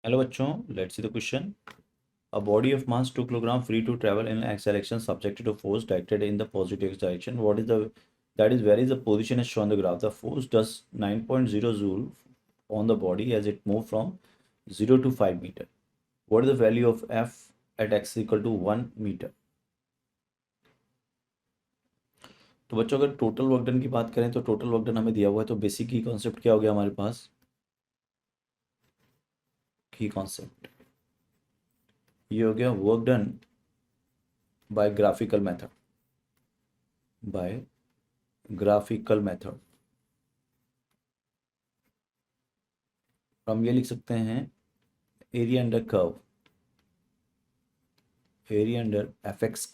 Hello बच्चों, let's see the question. A body of mass 2 kilogram free to travel in x direction subjected to force directed in the positive x direction. What is the that is where is the position is shown on the graph. The force does 9.0 joule on the body as it moved from 0 to 5 meter. What is the value of F at x equal to 1 meter? तो बच्चों अगर total work done की बात करें तो total work done हमें दिया हुआ है, तो बेसिक की कॉन्सेप्ट क्या हो गया हमारे पास. की कॉन्सेप्ट ये हो गया work done by graphical method. By graphical method हम ये लिख सकते हैं area under curve, area under F X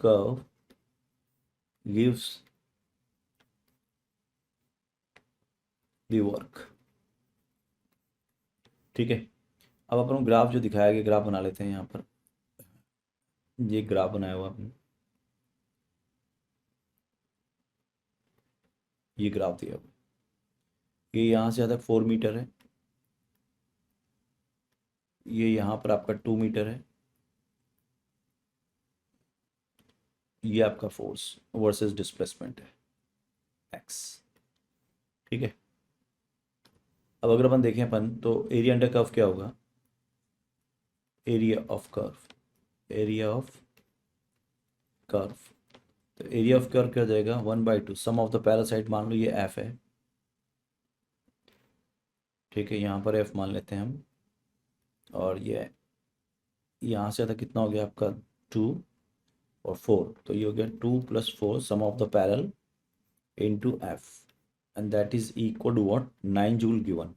curve gives the work. ठीक है, अब अपन ग्राफ जो दिखाया गया ग्राफ बना लेते हैं. यहाँ पर ये ग्राफ बनाया हुआ आपने, ये ग्राफ दिया हुआ, ये यहाँ से आता है 4 मीटर है, ये यहाँ पर आपका 2 मीटर है, ये आपका फोर्स वर्सेस डिस्प्लेसमेंट है एक्स. ठीक है, अब अगर अपन देखें अपन तो एरिया अंडर कर्व क्या होगा, area of curve, area of curve. तो एरिया ऑफ कर्व क्या हो जाएगा 1/2 सम ऑफ द पैरासाइड. मान लो ये एफ है, ठीक है, यहाँ पर एफ मान लेते हैं हम, और ये यहाँ से आता कितना हो गया आपका 2 और 4, तो ये हो गया 2 + 4 sum of the parallel into F, and that is equal to what 9 joule given.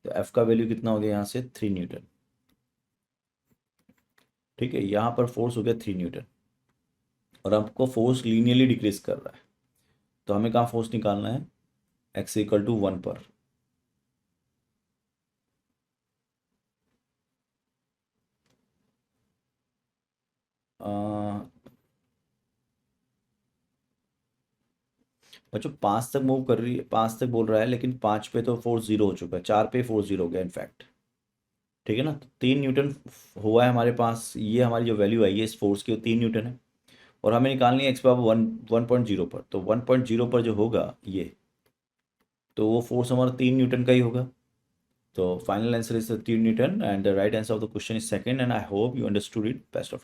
तो एफ का वैल्यू कितना हो गया यहाँ से 3 न्यूटन. ठीक है, यहाँ पर फोर्स हो गया 3 न्यूटन और आपको फोर्स लीनियरली डिक्रीज कर रहा है, तो हमें कहाँ फोर्स निकालना है, एक्स इक्वल टू 1 पर. बच्चों 5 तक मूव कर रही है, 5 तक बोल रहा है, लेकिन 5 पे तो फोर्स 0 हो चुका है, 4 पे फोर्स 0 हो गया इनफैक्ट. ठीक है ना, तो 3 न्यूटन हुआ है हमारे पास, ये हमारी जो वैल्यू आई है इस फोर्स की वो 3 न्यूटन है, और हमें निकालनी है एक्स पावर 1.0 पर. तो 1.0 पर जो होगा ये, तो वो फोर्स हमारा 3 न्यूटन का ही होगा. तो final answer is 3 Newton, and the right answer of the question is second, and I hope you understood it. Best of luck.